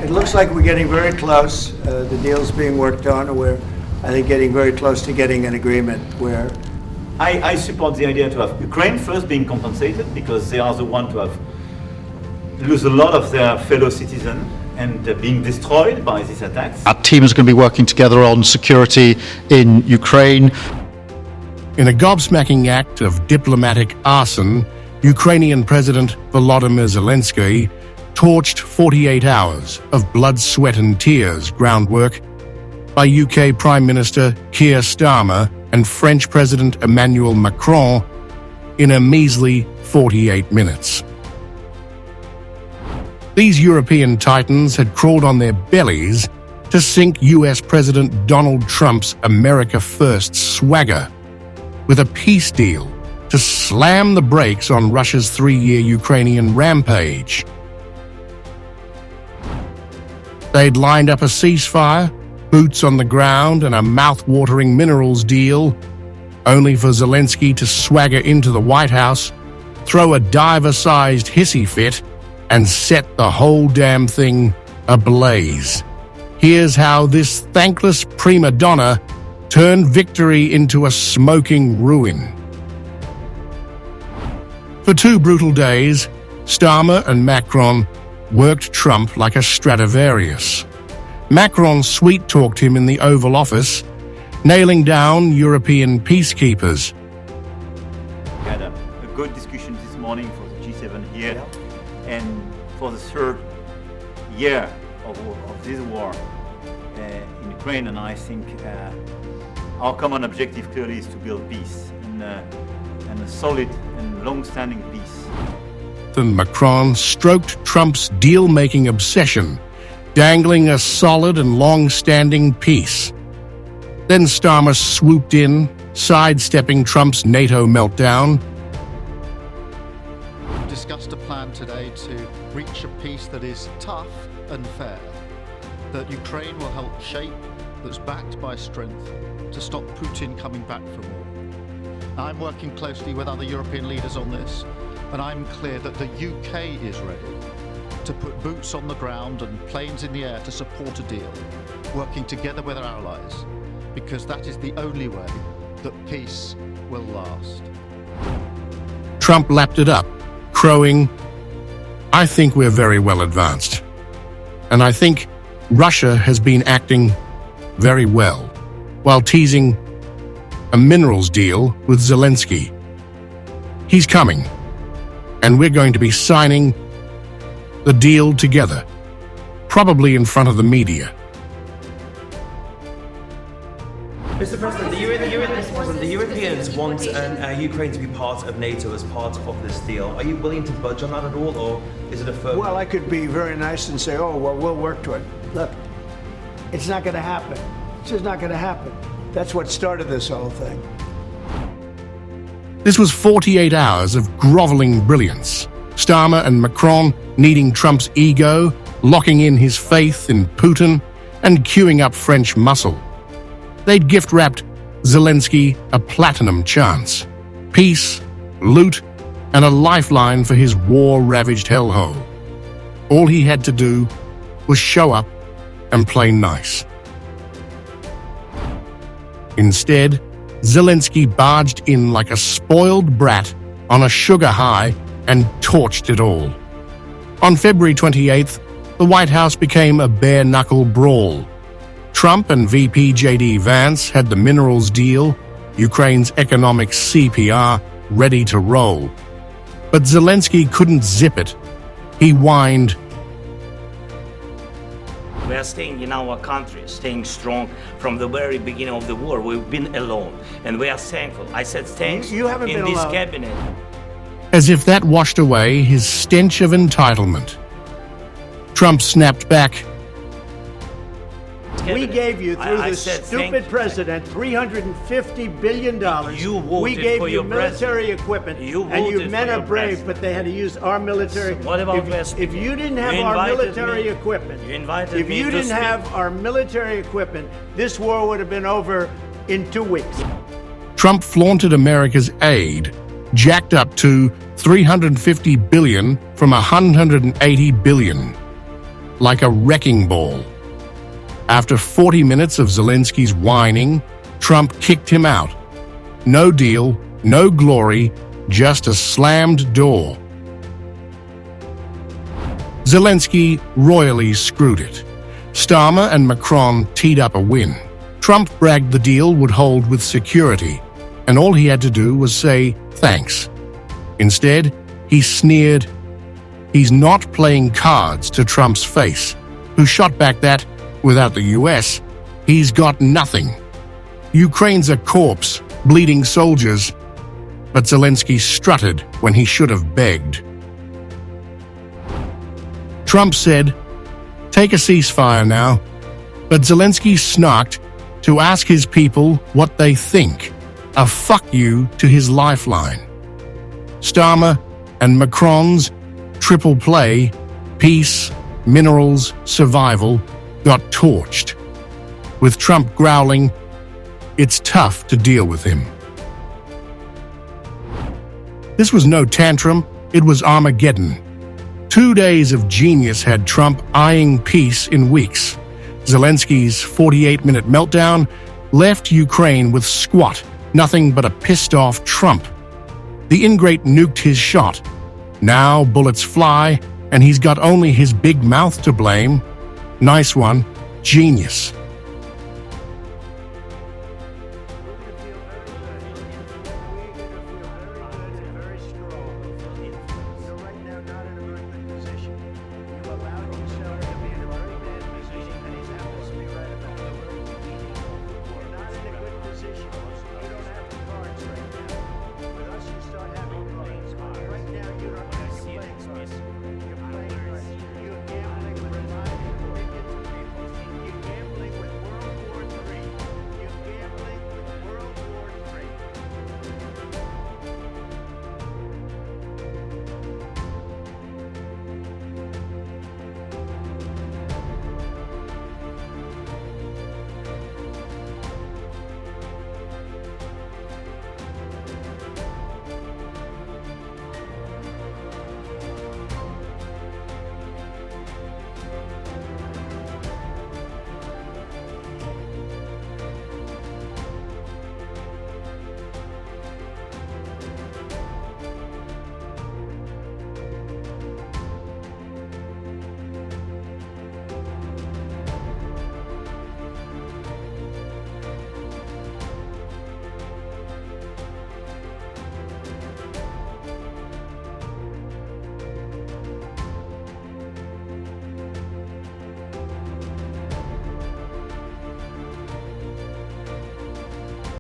It looks like we're getting very close. The deal's being worked on, and we're, I think, getting very close to getting an agreement where... I support the idea to have Ukraine first being compensated, because they are the ones to have lose a lot of their fellow citizens and being destroyed by these attacks. Our team is going to be working together on security in Ukraine. In a gobsmacking act of diplomatic arson, Ukrainian President Volodymyr Zelenskyy torched 48 hours of blood, sweat and tears groundwork by UK Prime Minister Keir Starmer and French President Emmanuel Macron in a measly 48 minutes. These European titans had crawled on their bellies to sink US President Donald Trump's America First swagger with a peace deal to slam the brakes on Russia's 3-year Ukrainian rampage. They'd lined up a ceasefire, boots on the ground and a mouth-watering minerals deal, only for Zelensky to swagger into the White House, throw a diver-sized hissy fit, and set the whole damn thing ablaze. Here's how this thankless prima donna turned victory into a smoking ruin. For 2 brutal days, Starmer and Macron worked Trump like a Stradivarius. Macron sweet-talked him in the Oval Office, nailing down European peacekeepers. We had a good discussion this morning for the G7 here, and for the 3rd year of this war in Ukraine, and I think our common objective clearly is to build peace, and a solid and long-standing peace. Then Macron stroked Trump's deal-making obsession, dangling a solid and long-standing peace. Then Starmer swooped in, sidestepping Trump's NATO meltdown. We've discussed a plan today to reach a peace that is tough and fair, that Ukraine will help shape, that's backed by strength, to stop Putin coming back for more. I'm working closely with other European leaders on this, and I'm clear that the UK is ready to put boots on the ground and planes in the air to support a deal, working together with our allies, because that is the only way that peace will last. Trump lapped it up, crowing, "I think we're very well advanced. And I think Russia has been acting very well," while teasing a minerals deal with Zelensky. He's coming, and we're going to be signing the deal together, probably in front of the media. Mr. President, the Europeans want Ukraine to be part of NATO as part of this deal. Are you willing to budge on that at all, or is it a firm... Well, I could be very nice and say, oh, well, we'll work to it. Look, it's not going to happen. It's just not going to happen. That's what started this whole thing. This was 48 hours of groveling brilliance. Starmer and Macron kneading Trump's ego, locking in his faith in Putin, and queuing up French muscle. They'd gift-wrapped Zelensky a platinum chance, peace, loot, and a lifeline for his war-ravaged hellhole. All he had to do was show up and play nice. Instead, Zelensky barged in like a spoiled brat on a sugar high and torched it all. On February 28th, the White House became a bare-knuckle brawl. Trump and VP J.D. Vance had the minerals deal, Ukraine's economic CPR, ready to roll. But Zelensky couldn't zip it. He whined, "We are staying in our country, staying strong from the very beginning of the war. We've been alone, and we are thankful." I said thanks You haven't in been this alone. cabinet. as if that washed away his stench of entitlement. Trump snapped back, We gave you, through I this said stupid thank you. president, $350 billion. You voted we gave for you your military president. equipment. You and you voted men for are your brave, president. but they had to use our military. What about West? If you didn't have You our invited military me. equipment, You invited if me you to didn't speak. have our military equipment, this war would have been over in 2 weeks. Trump flaunted America's aid, jacked up to $350 billion from $180 billion. like a wrecking ball. After 40 minutes of Zelensky's whining, Trump kicked him out. No deal, no glory, just a slammed door. Zelensky royally screwed it. Starmer and Macron teed up a win. Trump bragged the deal would hold with security, and all he had to do was say thanks. Instead, he sneered, "He's not playing cards," to Trump's face, who shot back that, without the US, he's got nothing. Ukraine's a corpse, bleeding soldiers, but Zelensky strutted when he should have begged. Trump said, "Take a ceasefire now," but Zelensky snarked to ask his people what they think, a fuck you to his lifeline. Starmer and Macron's triple play, peace, minerals, survival, got torched. With Trump growling, it's tough to deal with him. This was no tantrum, it was Armageddon. 2 days of genius had Trump eyeing peace in weeks. Zelensky's 48-minute meltdown left Ukraine with squat, nothing but a pissed-off Trump. The ingrate nuked his shot. Now bullets fly, and he's got only his big mouth to blame. Nice one, genius.